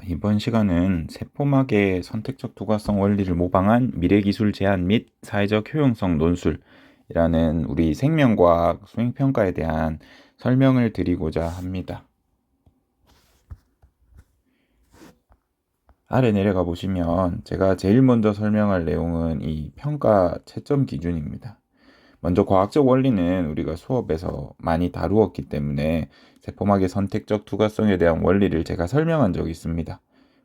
이번 시간은 세포막의 선택적 투과성 원리를 모방한 미래기술 제안 및 사회적 효용성 논술이라는 우리 생명과학 수행평가에 대한 설명을 드리고자 합니다. 아래 내려가 보시면 제가 제일 먼저 설명할 내용은 이 평가 채점 기준입니다. 먼저 과학적 원리는 우리가 수업에서 많이 다루었기 때문에 세포막의 선택적 투과성에 대한 원리를 제가 설명한 적이 있습니다.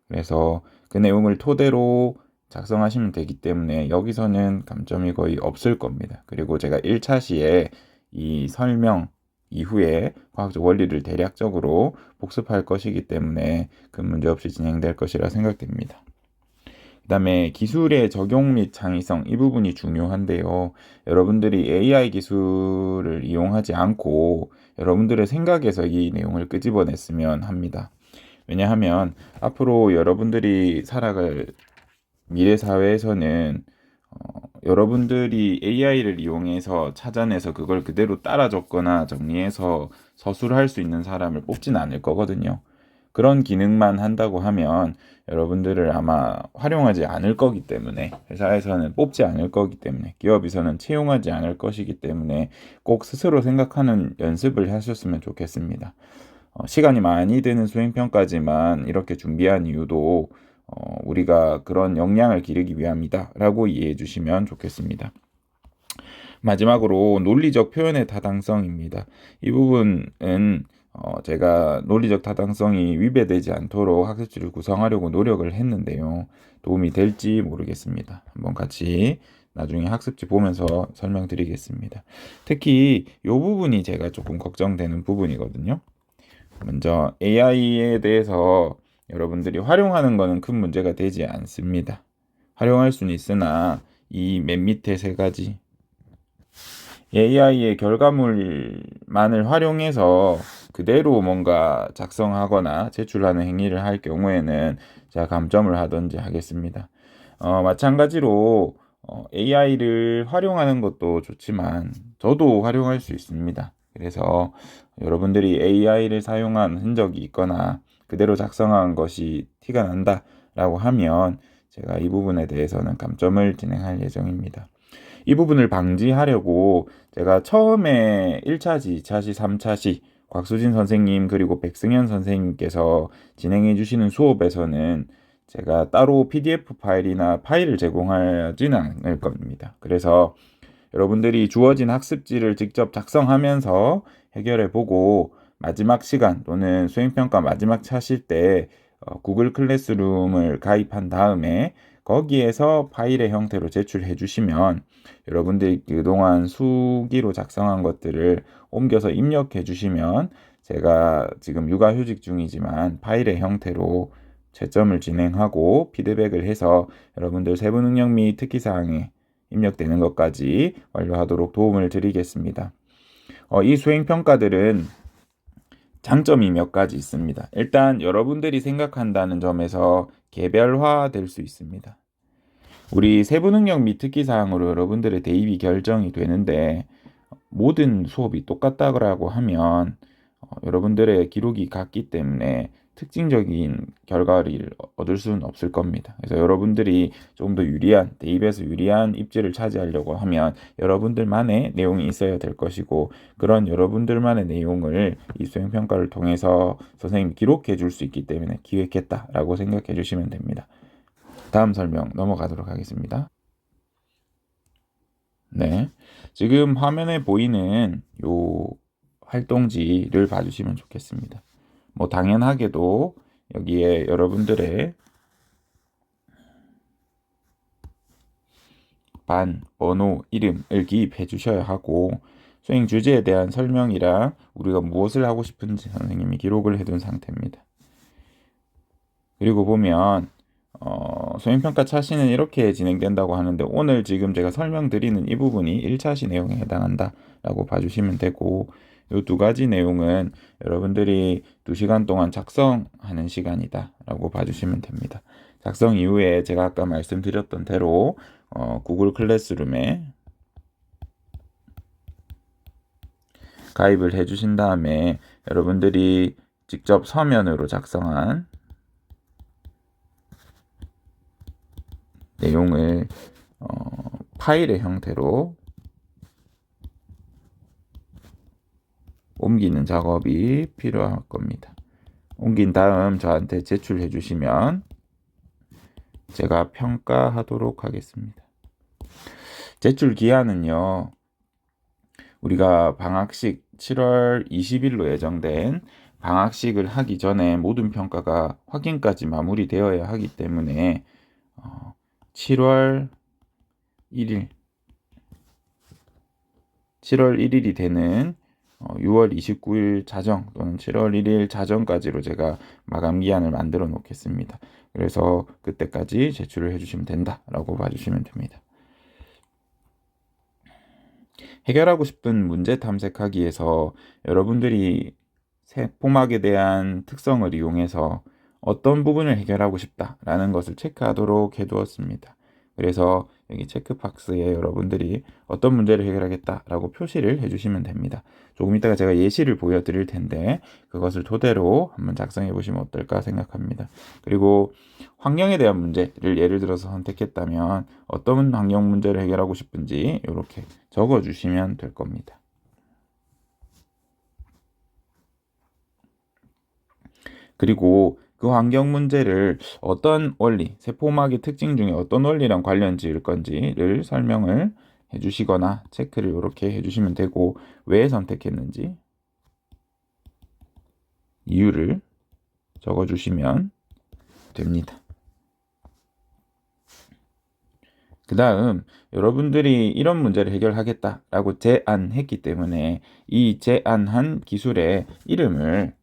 그래서 그 내용을 토대로 작성하시면 되기 때문에 여기서는 감점이 거의 없을 겁니다. 그리고 제가 1차 시에 이 설명 이후에 과학적 원리를 대략적으로 복습할 것이기 때문에 큰 문제 없이 진행될 것이라 생각됩니다. 그 다음에 기술의 적용 및 창의성 이 부분이 중요한데요. 여러분들이 AI 기술을 이용하지 않고 여러분들의 생각에서 이 내용을 끄집어냈으면 합니다. 왜냐하면 앞으로 여러분들이 살아갈 미래 사회에서는 여러분들이 AI를 이용해서 찾아내서 그걸 그대로 따라 적거나 정리해서 서술할 수 있는 사람을 뽑진 않을 거거든요. 그런 기능만 한다고 하면 여러분들을 아마 활용하지 않을 거기 때문에 회사에서는 뽑지 않을 거기 때문에 기업에서는 채용하지 않을 것이기 때문에 꼭 스스로 생각하는 연습을 하셨으면 좋겠습니다. 시간이 많이 드는 수행평가지만 이렇게 준비한 이유도 우리가 그런 역량을 기르기 위함이다 라고 이해해 주시면 좋겠습니다. 마지막으로 논리적 표현의 타당성입니다. 이 부분은 제가 논리적 타당성이 위배되지 않도록 학습지를 구성하려고 노력을 했는데요. 도움이 될지 모르겠습니다. 한번 같이 나중에 학습지 보면서 설명드리겠습니다. 특히 이 부분이 제가 조금 걱정되는 부분이거든요. 먼저 AI에 대해서 여러분들이 활용하는 것은 큰 문제가 되지 않습니다. 활용할 수는 있으나 이 맨 밑에 세 가지 AI의 결과물만을 활용해서 그대로 뭔가 작성하거나 제출하는 행위를 할 경우에는 제가 감점을 하든지 하겠습니다. 마찬가지로 AI를 활용하는 것도 좋지만 저도 활용할 수 있습니다. 그래서 여러분들이 AI를 사용한 흔적이 있거나 그대로 작성한 것이 티가 난다라고 하면 제가 이 부분에 대해서는 감점을 진행할 예정입니다. 이 부분을 방지하려고 제가 처음에 1차시, 2차시, 3차시 곽수진 선생님 그리고 백승현 선생님께서 진행해 주시는 수업에서는 제가 따로 PDF 파일이나 파일을 제공하지는 않을 겁니다. 그래서 여러분들이 주어진 학습지를 직접 작성하면서 해결해 보고 마지막 시간 또는 수행평가 마지막 차실 때 구글 클래스룸을 가입한 다음에 거기에서 파일의 형태로 제출해 주시면 여러분들이 그동안 수기로 작성한 것들을 옮겨서 입력해 주시면 제가 지금 육아휴직 중이지만 파일의 형태로 채점을 진행하고 피드백을 해서 여러분들 세부 능력 및 특기사항에 입력되는 것까지 완료하도록 도움을 드리겠습니다. 이 수행평가들은 장점이 몇 가지 있습니다. 일단 여러분들이 생각한다는 점에서 개별화될 수 있습니다. 우리 세부 능력 및 특기 사항으로 여러분들의 대입이 결정이 되는데 모든 수업이 똑같다고 하면 여러분들의 기록이 같기 때문에 특징적인 결과를 얻을 수는 없을 겁니다. 그래서 여러분들이 조금 더 유리한, 대입에서 유리한 입지를 차지하려고 하면 여러분들만의 내용이 있어야 될 것이고 그런 여러분들만의 내용을 이 수행평가를 통해서 선생님이 기록해 줄 수 있기 때문에 기획했다라고 생각해 주시면 됩니다. 다음 설명 넘어가도록 하겠습니다. 네. 지금 화면에 보이는 요 활동지를 봐주시면 좋겠습니다. 뭐 당연하게도 여기에 여러분들의 반, 번호, 이름을 기입해 주셔야 하고 수행 주제에 대한 설명이랑 우리가 무엇을 하고 싶은지 선생님이 기록을 해둔 상태입니다. 그리고 보면 수행평가 차시는 이렇게 진행된다고 하는데 오늘 지금 제가 설명드리는 이 부분이 1차시 내용에 해당한다 라고 봐주시면 되고 이 두 가지 내용은 여러분들이 2시간 동안 작성하는 시간이다 라고 봐주시면 됩니다. 작성 이후에 제가 아까 말씀드렸던 대로 구글 클래스룸에 가입을 해주신 다음에 여러분들이 직접 서면으로 작성한 내용을 파일의 형태로 옮기는 작업이 필요할 겁니다. 옮긴 다음 저한테 제출해 주시면 제가 평가하도록 하겠습니다. 제출 기한은요, 우리가 방학식 7월 20일로 예정된 방학식을 하기 전에 모든 평가가 확인까지 마무리되어야 하기 때문에 7월 1일 7월 1일이 되는 6월 29일 자정 또는 7월 1일 자정까지로 제가 마감 기한을 만들어 놓겠습니다. 그래서 그때까지 제출을 해주시면 된다라고 봐주시면 됩니다. 해결하고 싶은 문제 탐색하기 위해서 여러분들이 세포막에 대한 특성을 이용해서 어떤 부분을 해결하고 싶다라는 것을 체크하도록 해두었습니다. 그래서 여기 체크박스에 여러분들이 어떤 문제를 해결하겠다라고 표시를 해주시면 됩니다. 조금 이따가 제가 예시를 보여드릴 텐데 그것을 토대로 한번 작성해 보시면 어떨까 생각합니다. 그리고 환경에 대한 문제를 예를 들어서 선택했다면 어떤 환경 문제를 해결하고 싶은지 이렇게 적어주시면 될 겁니다. 그리고 그 환경 문제를 어떤 원리, 세포막의 특징 중에 어떤 원리랑 관련 지을 건지를 설명을 해주시거나 체크를 이렇게 해주시면 되고, 왜 선택했는지 이유를 적어주시면 됩니다. 그 다음 여러분들이 이런 문제를 해결하겠다라고 제안했기 때문에 이 제안한 기술의 이름을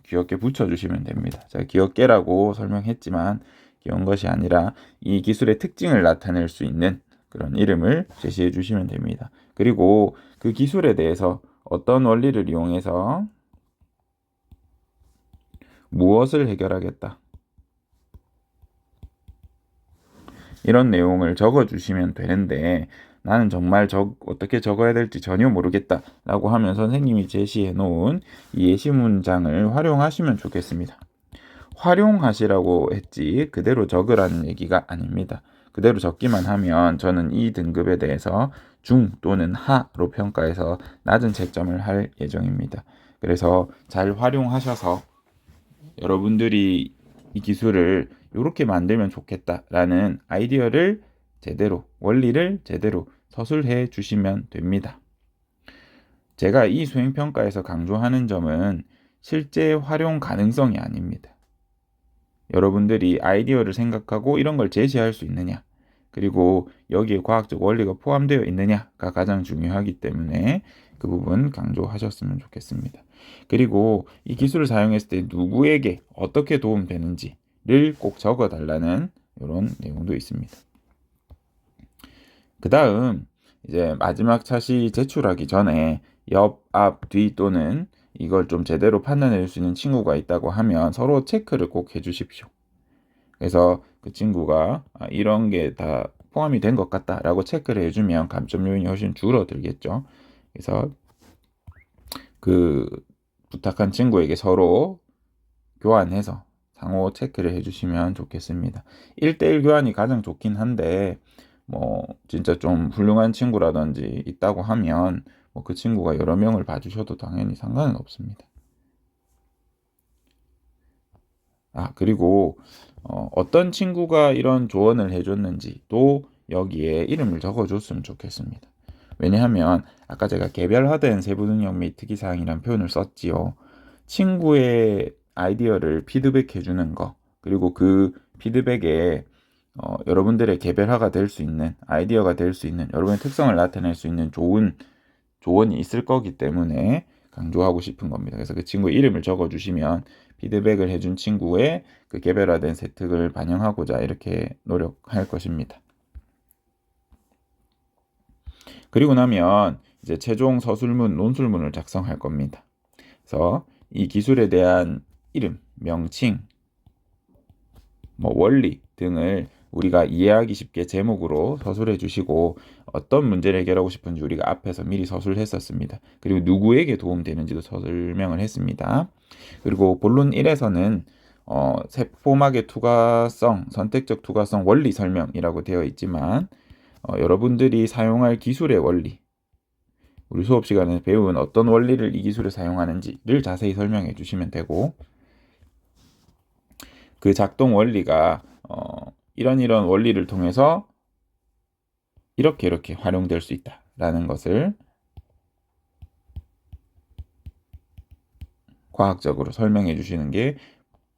귀엽게 붙여주시면 됩니다. 제가 귀엽게라고 설명했지만 귀여운 것이 아니라 이 기술의 특징을 나타낼 수 있는 그런 이름을 제시해 주시면 됩니다. 그리고 그 기술에 대해서 어떤 원리를 이용해서 무엇을 해결하겠다, 이런 내용을 적어주시면 되는데 나는 정말 어떻게 적어야 될지 전혀 모르겠다 라고 하면 선생님이 제시해 놓은 이 예시 문장을 활용하시면 좋겠습니다. 활용하시라고 했지 그대로 적으라는 얘기가 아닙니다. 그대로 적기만 하면 저는 이 등급에 대해서 중 또는 하로 평가해서 낮은 채점을 할 예정입니다. 그래서 잘 활용하셔서 여러분들이 이 기술을 이렇게 만들면 좋겠다라는 아이디어를 제대로, 원리를 제대로 서술해 주시면 됩니다. 제가 이 수행평가에서 강조하는 점은 실제 활용 가능성이 아닙니다. 여러분들이 아이디어를 생각하고 이런 걸 제시할 수 있느냐, 그리고 여기에 과학적 원리가 포함되어 있느냐가 가장 중요하기 때문에 그 부분 강조하셨으면 좋겠습니다. 그리고 이 기술을 사용했을 때 누구에게 어떻게 도움되는지를 꼭 적어달라는 이런 내용도 있습니다. 그 다음 이제 마지막 차시 제출하기 전에 옆, 앞, 뒤 또는 이걸 좀 제대로 판단해 줄 수 있는 친구가 있다고 하면 서로 체크를 꼭 해주십시오. 그래서 그 친구가 이런 게 다 포함이 된 것 같다라고 체크를 해주면 감점 요인이 훨씬 줄어들겠죠. 그래서 그 부탁한 친구에게 서로 교환해서 상호 체크를 해주시면 좋겠습니다. 1대1 교환이 가장 좋긴 한데 뭐 진짜 좀 훌륭한 친구라든지 있다고 하면 뭐 그 친구가 여러 명을 봐주셔도 당연히 상관은 없습니다. 그리고 어떤 친구가 이런 조언을 해줬는지 또 여기에 이름을 적어줬으면 좋겠습니다. 왜냐하면 아까 제가 개별화된 세부 능력 및 특이사항이라는 표현을 썼지요. 친구의 아이디어를 피드백해 주는 거, 그리고 그 피드백에 여러분들의 개별화가 될 수 있는 아이디어가 될 수 있는 여러분의 특성을 나타낼 수 있는 좋은 조언이 있을 거기 때문에 강조하고 싶은 겁니다. 그래서 그 친구의 이름을 적어주시면 피드백을 해준 친구의 그 개별화된 세특을 반영하고자 이렇게 노력할 것입니다. 그리고 나면 이제 최종 서술문, 논술문을 작성할 겁니다. 그래서 이 기술에 대한 이름, 명칭, 뭐 원리 등을 우리가 이해하기 쉽게 제목으로 서술해 주시고 어떤 문제를 해결하고 싶은지 우리가 앞에서 미리 서술했었습니다. 그리고 누구에게 도움되는지도 설명을 했습니다. 그리고 본론 1에서는 세포막의 투과성, 선택적 투과성 원리 설명이라고 되어 있지만 여러분들이 사용할 기술의 원리, 우리 수업 시간에 배운 어떤 원리를 이 기술에 사용하는지를 자세히 설명해 주시면 되고, 그 작동 원리가 이런 원리를 통해서 이렇게 활용될 수 있다라는 것을 과학적으로 설명해 주시는 게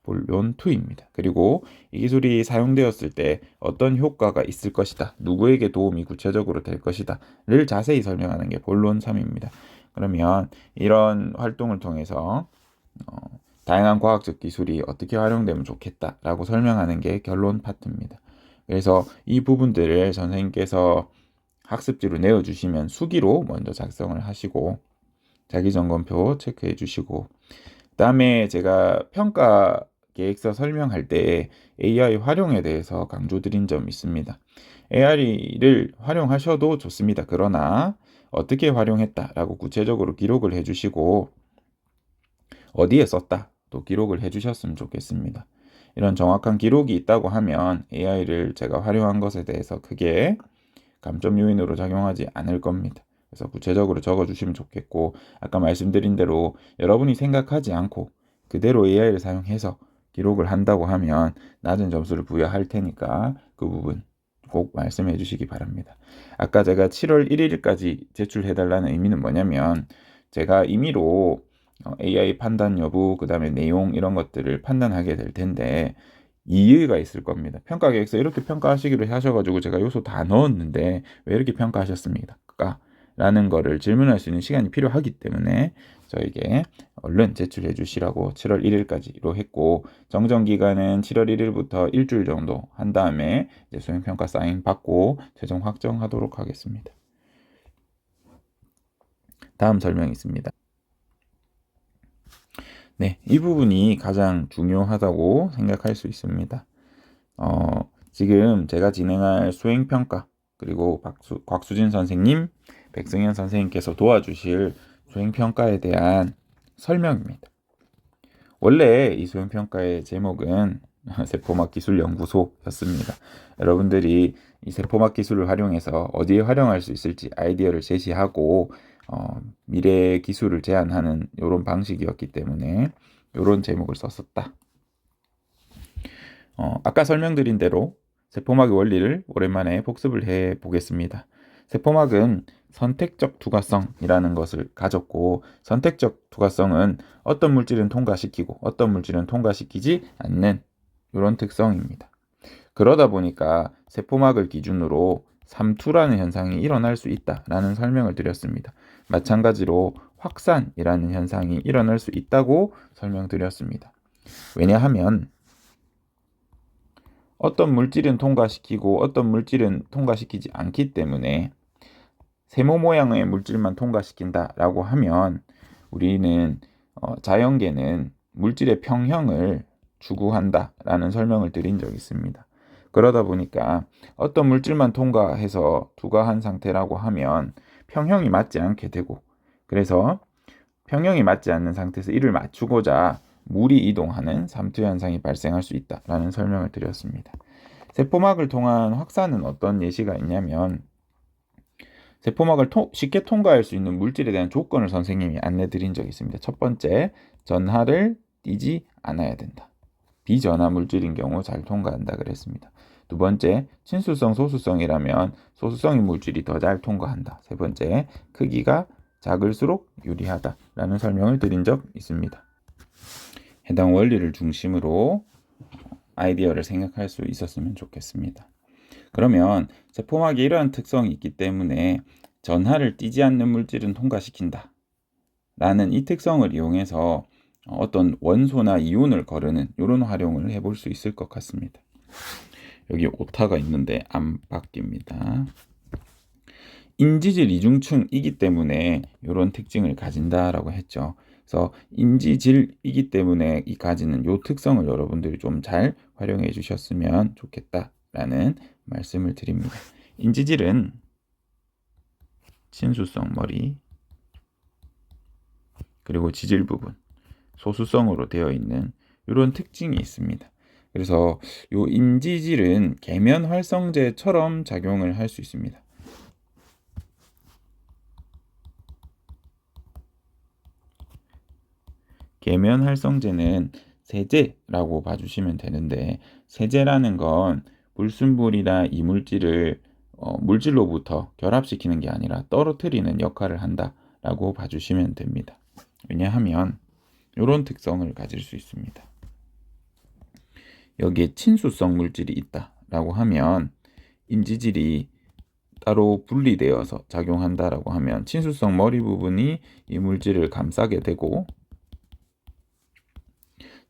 본론 2입니다. 그리고 이 기술이 사용되었을 때 어떤 효과가 있을 것이다, 누구에게 도움이 구체적으로 될 것이다를 자세히 설명하는 게 본론 3입니다. 그러면 이런 활동을 통해서 다양한 과학적 기술이 어떻게 활용되면 좋겠다라고 설명하는 게 결론 파트입니다. 그래서 이 부분들을 선생님께서 학습지로 내어주시면 수기로 먼저 작성을 하시고 자기점검표 체크해 주시고, 그다음에 제가 평가 계획서 설명할 때 AI 활용에 대해서 강조드린 점이 있습니다. AI를 활용하셔도 좋습니다. 그러나 어떻게 활용했다라고 구체적으로 기록을 해주시고 어디에 썼다 또 기록을 해주셨으면 좋겠습니다. 이런 정확한 기록이 있다고 하면 AI를 제가 활용한 것에 대해서 크게 감점 요인으로 작용하지 않을 겁니다. 그래서 구체적으로 적어주시면 좋겠고, 아까 말씀드린 대로 여러분이 생각하지 않고 그대로 AI를 사용해서 기록을 한다고 하면 낮은 점수를 부여할 테니까 그 부분 꼭 말씀해 주시기 바랍니다. 아까 제가 7월 1일까지 제출해달라는 의미는 뭐냐면, 제가 임의로 AI 판단 여부, 그 다음에 내용 이런 것들을 판단하게 될 텐데 이의가 있을 겁니다. 평가 계획서 이렇게 평가하시기로 하셔가지고 제가 요소 다 넣었는데 왜 이렇게 평가하셨습니까? 라는 거를 질문할 수 있는 시간이 필요하기 때문에 저에게 얼른 제출해 주시라고 7월 1일까지로 했고, 정정 기간은 7월 1일부터 일주일 정도 한 다음에 이제 수행평가 사인 받고 최종 확정하도록 하겠습니다. 다음 설명이 있습니다. 네, 이 부분이 가장 중요하다고 생각할 수 있습니다. 지금 제가 진행할 수행평가, 그리고 곽수진 선생님, 백승현 선생님께서 도와주실 수행평가에 대한 설명입니다. 원래 이 수행평가의 제목은 세포막 기술연구소였습니다. 여러분들이 이 세포막 기술을 활용해서 어디에 활용할 수 있을지 아이디어를 제시하고 미래 기술을 제안하는 이런 방식이었기 때문에 이런 제목을 썼었다. 아까 설명드린 대로 세포막의 원리를 오랜만에 복습을 해 보겠습니다. 세포막은 선택적 투과성이라는 것을 가졌고, 선택적 투과성은 어떤 물질은 통과시키고 어떤 물질은 통과시키지 않는 이런 특성입니다. 그러다 보니까 세포막을 기준으로 삼투라는 현상이 일어날 수 있다라는 설명을 드렸습니다. 마찬가지로 확산이라는 현상이 일어날 수 있다고 설명드렸습니다. 왜냐하면 어떤 물질은 통과시키고 어떤 물질은 통과시키지 않기 때문에 세모 모양의 물질만 통과시킨다라고 하면 우리는 자연계는 물질의 평형을 추구한다라는 설명을 드린 적이 있습니다. 그러다 보니까 어떤 물질만 통과해서 투과한 상태라고 하면 평형이 맞지 않게 되고, 그래서 평형이 맞지 않는 상태에서 이를 맞추고자 물이 이동하는 삼투 현상이 발생할 수 있다라는 설명을 드렸습니다. 세포막을 통한 확산은 어떤 예시가 있냐면, 세포막을 쉽게 통과할 수 있는 물질에 대한 조건을 선생님이 안내 드린 적이 있습니다. 첫 번째, 전하를 띄지 않아야 된다. 비전하 물질인 경우 잘 통과한다 그랬습니다. 두 번째, 친수성, 소수성이라면 소수성인 물질이 더 잘 통과한다. 세 번째, 크기가 작을수록 유리하다라는 설명을 드린 적 있습니다. 해당 원리를 중심으로 아이디어를 생각할 수 있었으면 좋겠습니다. 그러면 세포막이 이러한 특성이 있기 때문에 전하를 띄지 않는 물질은 통과시킨다 라는 이 특성을 이용해서 어떤 원소나 이온을 거르는 이런 활용을 해볼 수 있을 것 같습니다. 여기 오타가 있는데 안 바뀝니다. 인지질 이중층이기 때문에 이런 특징을 가진다라고 했죠. 그래서 인지질이기 때문에 이 가지는 이 특성을 여러분들이 좀 잘 활용해 주셨으면 좋겠다라는 말씀을 드립니다. 인지질은 친수성 머리, 그리고 지질 부분, 소수성으로 되어 있는 이런 특징이 있습니다. 그래서 요 인지질은 계면 활성제처럼 작용을 할 수 있습니다. 계면 활성제는 세제라고 봐주시면 되는데, 세제라는 건 불순물이나 이물질을 물질로부터 결합시키는 게 아니라 떨어뜨리는 역할을 한다라고 봐주시면 됩니다. 왜냐하면 이런 특성을 가질 수 있습니다. 여기에 친수성 물질이 있다라고 하면 인지질이 따로 분리되어서 작용한다라고 하면 친수성 머리 부분이 이 물질을 감싸게 되고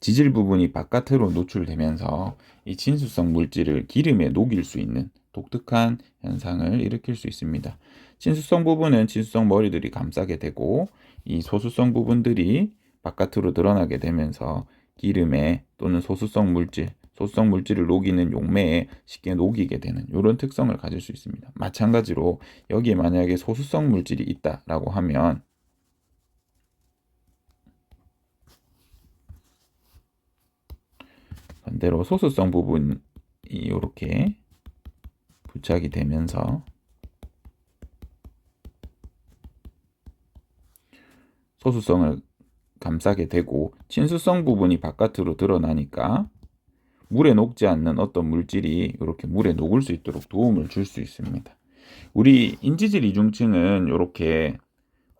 지질 부분이 바깥으로 노출되면서 이 친수성 물질을 기름에 녹일 수 있는 독특한 현상을 일으킬 수 있습니다. 친수성 부분은 친수성 머리들이 감싸게 되고 이 소수성 부분들이 바깥으로 드러나게 되면서 기름에 또는 소수성 물질을 녹이는 용매에 쉽게 녹이게 되는 이런 특성을 가질 수 있습니다. 마찬가지로 여기에 만약에 소수성 물질이 있다라고 하면 반대로 소수성 부분이 이렇게 부착이 되면서 소수성을 감싸게 되고 친수성 부분이 바깥으로 드러나니까 물에 녹지 않는 어떤 물질이 이렇게 물에 녹을 수 있도록 도움을 줄 수 있습니다. 우리 인지질 이중층은 이렇게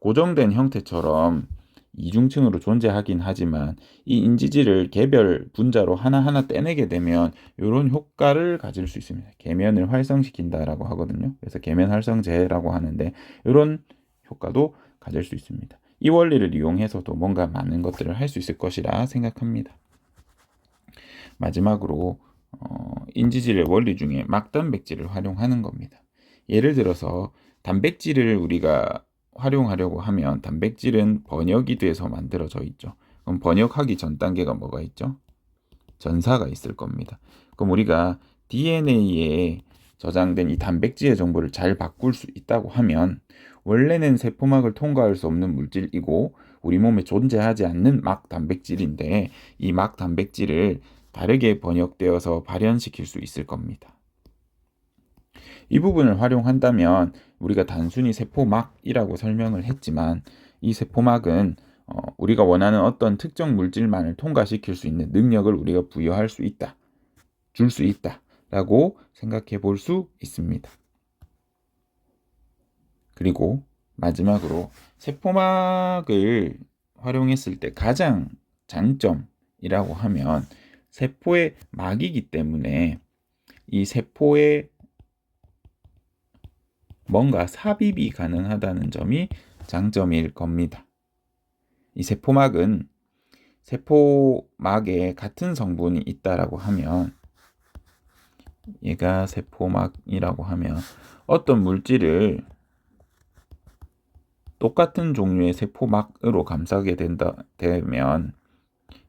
고정된 형태처럼 이중층으로 존재하긴 하지만 이 인지질을 개별 분자로 하나하나 떼내게 되면 이런 효과를 가질 수 있습니다. 계면을 활성시킨다라고 하거든요. 그래서 계면 활성제라고 하는데 이런 효과도 가질 수 있습니다. 이 원리를 이용해서도 뭔가 많은 것들을 할 수 있을 것이라 생각합니다. 마지막으로 인지질의 원리 중에 막단백질을 활용하는 겁니다. 예를 들어서 단백질을 우리가 활용하려고 하면 단백질은 번역이 돼서 만들어져 있죠. 그럼 번역하기 전 단계가 뭐가 있죠? 전사가 있을 겁니다. 그럼 우리가 DNA에 저장된 이 단백질의 정보를 잘 바꿀 수 있다고 하면 원래는 세포막을 통과할 수 없는 물질이고 우리 몸에 존재하지 않는 막 단백질인데 이 막 단백질을 다르게 번역되어서 발현시킬 수 있을 겁니다. 이 부분을 활용한다면 우리가 단순히 세포막이라고 설명을 했지만 이 세포막은 우리가 원하는 어떤 특정 물질만을 통과시킬 수 있는 능력을 우리가 부여할 수 있다, 줄 수 있다라고 생각해 볼 수 있습니다. 그리고 마지막으로 세포막을 활용했을 때 가장 장점이라고 하면 세포의 막이기 때문에 이 세포에 뭔가 삽입이 가능하다는 점이 장점일 겁니다. 이 세포막은 세포막에 같은 성분이 있다라고 하면 얘가 세포막이라고 하면 어떤 물질을 똑같은 종류의 세포막으로 감싸게 되면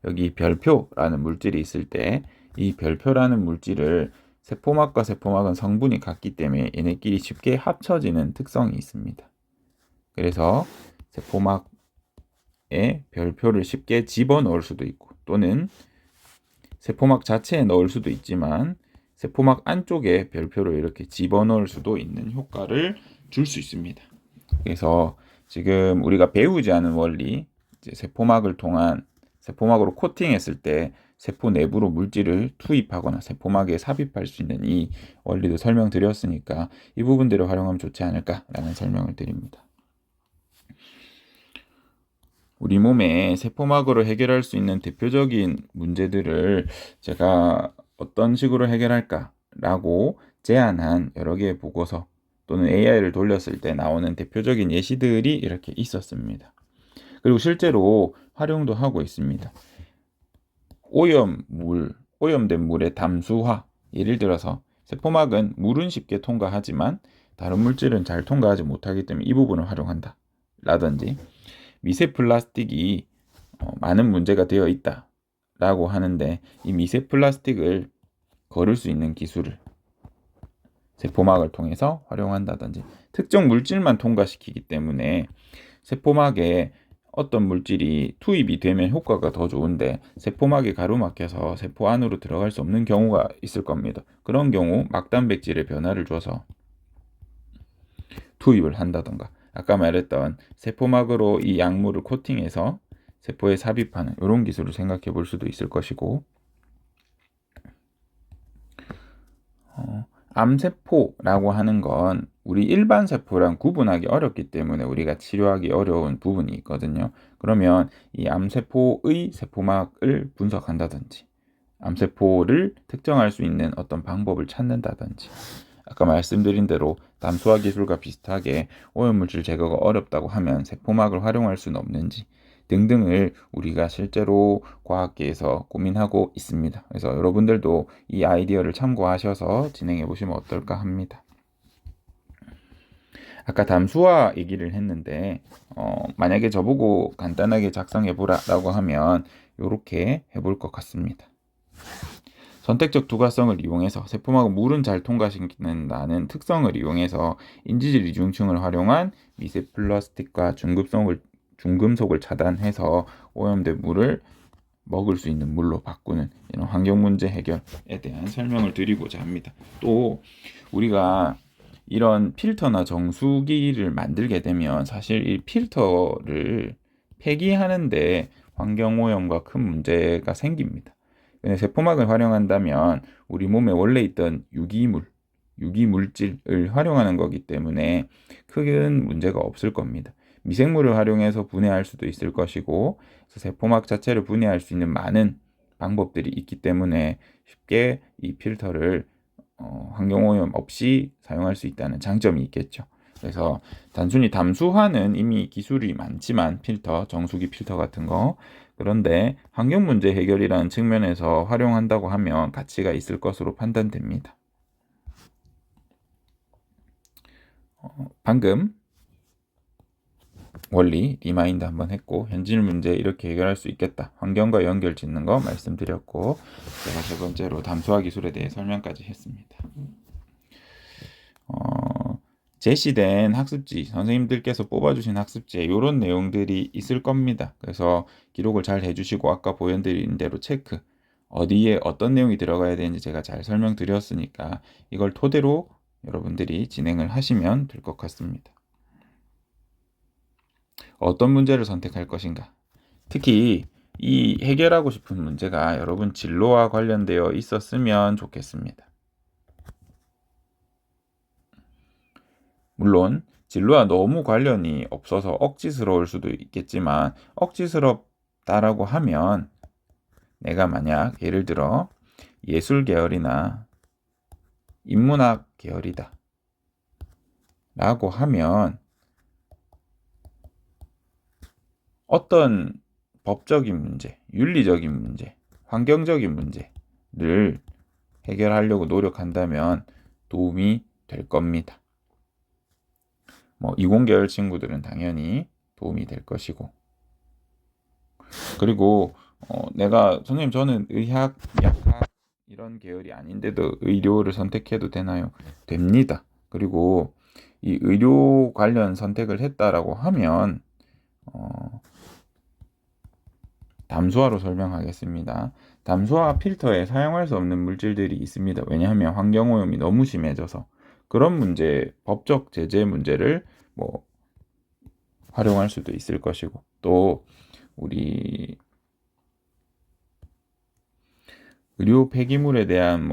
여기 별표라는 물질이 있을 때 이 별표라는 물질을 세포막과 세포막은 성분이 같기 때문에 얘네끼리 쉽게 합쳐지는 특성이 있습니다. 그래서 세포막에 별표를 쉽게 집어넣을 수도 있고 또는 세포막 자체에 넣을 수도 있지만 세포막 안쪽에 별표를 이렇게 집어넣을 수도 있는 효과를 줄 수 있습니다. 그래서 지금 우리가 배우지 않은 원리, 이제 세포막을 통한 세포막으로 코팅했을 때 세포 내부로 물질을 투입하거나 세포막에 삽입할 수 있는 이 원리도 설명드렸으니까 이 부분들을 활용하면 좋지 않을까라는 설명을 드립니다. 우리 몸에 세포막으로 해결할 수 있는 대표적인 문제들을 제가 어떤 식으로 해결할까라고 제안한 여러 개의 보고서 또는 AI를 돌렸을 때 나오는 대표적인 예시들이 이렇게 있었습니다. 그리고 실제로 활용도 하고 있습니다. 오염된 물의 담수화. 예를 들어서 세포막은 물은 쉽게 통과하지만 다른 물질은 잘 통과하지 못하기 때문에 이 부분을 활용한다. 라든지 미세 플라스틱이 많은 문제가 되어 있다. 라고 하는데 이 미세 플라스틱을 거를 수 있는 기술을 세포막을 통해서 활용한다든지 특정 물질만 통과시키기 때문에 세포막에 어떤 물질이 투입이 되면 효과가 더 좋은데 세포막이 가로막혀서 세포 안으로 들어갈 수 없는 경우가 있을 겁니다. 그런 경우 막단백질의 변화를 줘서 투입을 한다던가, 아까 말했던 세포막으로 이 약물을 코팅해서 세포에 삽입하는 이런 기술을 생각해 볼 수도 있을 것이고, 암세포라고 하는 건 우리 일반 세포랑 구분하기 어렵기 때문에 우리가 치료하기 어려운 부분이 있거든요. 그러면 이 암세포의 세포막을 분석한다든지, 암세포를 특정할 수 있는 어떤 방법을 찾는다든지, 아까 말씀드린 대로 담소화 기술과 비슷하게 오염물질 제거가 어렵다고 하면 세포막을 활용할 수는 없는지 등등을 우리가 실제로 과학계에서 고민하고 있습니다. 그래서 여러분들도 이 아이디어를 참고하셔서 진행해 보시면 어떨까 합니다. 아까 담수화 얘기를 했는데 만약에 저보고 간단하게 작성해 보라 라고 하면 이렇게 해볼 것 같습니다. 선택적 두가성을 이용해서 세포막은 물은 잘 통과시키는다는 특성을 이용해서 인지질 이중층을 활용한 미세 플라스틱과 중금속을 차단해서 오염된 물을 먹을 수 있는 물로 바꾸는 이런 환경 문제 해결에 대한 설명을 드리고자 합니다. 또 우리가 이런 필터나 정수기를 만들게 되면 사실 이 필터를 폐기하는데 환경 오염과 큰 문제가 생깁니다. 세포막을 활용한다면 우리 몸에 원래 있던 유기물질을 활용하는 거기 때문에 큰 문제가 없을 겁니다. 미생물을 활용해서 분해할 수도 있을 것이고, 세포막 자체를 분해할 수 있는 많은 방법들이 있기 때문에 쉽게 이 필터를 환경오염 없이 사용할 수 있다는 장점이 있겠죠. 그래서 단순히 담수화는 이미 기술이 많지만 필터, 정수기 필터 같은 거, 그런데 환경 문제 해결이라는 측면에서 활용한다고 하면 가치가 있을 것으로 판단됩니다. 방금 원리 리마인드 한번 했고, 현실 문제 이렇게 해결할 수 있겠다, 환경과 연결 짓는 거 말씀드렸고, 제가 세 번째로 담수화 기술에 대해 설명까지 했습니다. 제시된 학습지, 선생님들께서 뽑아주신 학습지에 이런 내용들이 있을 겁니다. 그래서 기록을 잘 해주시고 아까 보여드린 대로 체크, 어디에 어떤 내용이 들어가야 되는지 제가 잘 설명드렸으니까 이걸 토대로 여러분들이 진행을 하시면 될 것 같습니다. 어떤 문제를 선택할 것인가? 특히 이 해결하고 싶은 문제가 여러분 진로와 관련되어 있었으면 좋겠습니다. 물론 진로와 너무 관련이 없어서 억지스러울 수도 있겠지만, 억지스럽다라고 하면 내가 만약 예를 들어 예술 계열이나 인문학 계열이다 라고 하면 어떤 법적인 문제, 윤리적인 문제, 환경적인 문제를 해결하려고 노력한다면 도움이 될 겁니다. 이공계열 친구들은 당연히 도움이 될 것이고, 그리고 내가 선생님 저는 의학, 약학 이런 계열이 아닌데도 의료를 선택해도 되나요? 됩니다. 그리고 이 의료 관련 선택을 했다라고 하면 담수화로 설명하겠습니다. 담수화 필터에 사용할 수 없는 물질들이 있습니다. 왜냐하면 환경오염이 너무 심해져서. 그런 문제, 법적 제재 문제를 활용할 수도 있을 것이고, 또 우리 의료 폐기물에 대한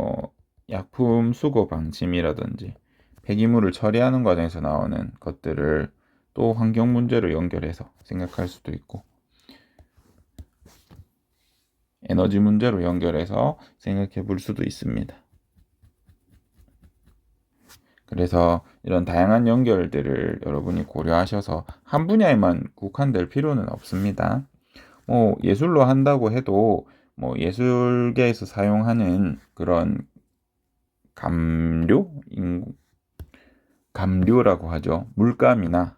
약품 수거 방침이라든지 폐기물을 처리하는 과정에서 나오는 것들을 또 환경 문제로 연결해서 생각할 수도 있고, 에너지 문제로 연결해서 생각해 볼 수도 있습니다. 그래서 이런 다양한 연결들을 여러분이 고려하셔서 한 분야에만 국한될 필요는 없습니다. 예술로 한다고 해도 예술계에서 사용하는 그런 감료라고 하죠. 물감이나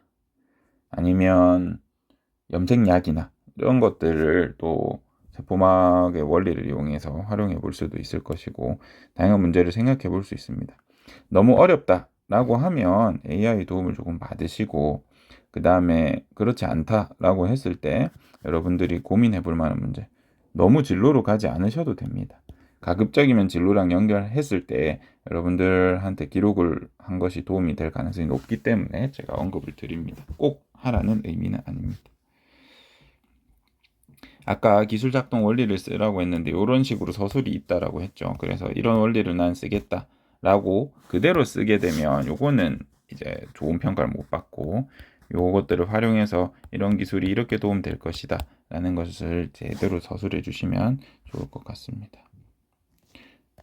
아니면 염색약이나 이런 것들을 또 세포막의 원리를 이용해서 활용해 볼 수도 있을 것이고, 다양한 문제를 생각해 볼 수 있습니다. 너무 어렵다라고 하면 AI 도움을 조금 받으시고, 그 다음에 그렇지 않다라고 했을 때 여러분들이 고민해 볼 만한 문제. 너무 진로로 가지 않으셔도 됩니다. 가급적이면 진로랑 연결했을 때 여러분들한테 기록을 한 것이 도움이 될 가능성이 높기 때문에 제가 언급을 드립니다. 꼭 하라는 의미는 아닙니다. 아까 기술 작동 원리를 쓰라고 했는데 이런 식으로 서술이 있다라고 했죠. 그래서 이런 원리를 난 쓰겠다라고 그대로 쓰게 되면 요거는 이제 좋은 평가를 못 받고 요것들을 활용해서 이런 기술이 이렇게 도움될 것이다 라는 것을 제대로 서술해 주시면 좋을 것 같습니다.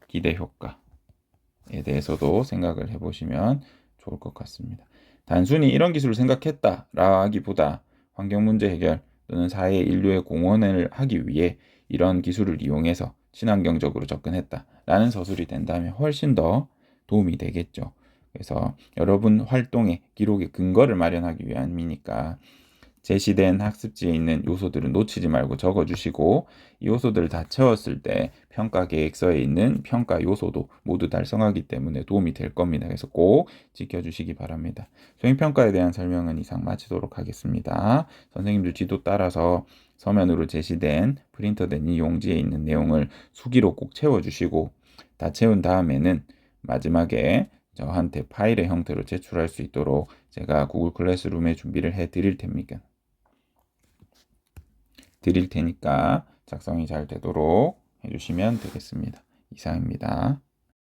기대 효과에 대해서도 생각을 해보시면 좋을 것 같습니다. 단순히 이런 기술을 생각했다라기보다 환경 문제 해결 또는 사회 인류의 공헌을 하기 위해 이런 기술을 이용해서 친환경적으로 접근했다라는 서술이 된다면 훨씬 더 도움이 되겠죠. 그래서 여러분 활동의 기록의 근거를 마련하기 위함이니까 제시된 학습지에 있는 요소들은 놓치지 말고 적어주시고 이 요소들을 다 채웠을 때 평가 계획서에 있는 평가 요소도 모두 달성하기 때문에 도움이 될 겁니다. 그래서 꼭 지켜주시기 바랍니다. 수행평가에 대한 설명은 이상 마치도록 하겠습니다. 선생님들 지도 따라서 서면으로 제시된 프린터된 이 용지에 있는 내용을 수기로 꼭 채워주시고 다 채운 다음에는 마지막에 저한테 파일의 형태로 제출할 수 있도록 제가 구글 클래스룸에 준비를 해 드릴 테니까 작성이 잘 되도록 해주시면 되겠습니다. 이상입니다.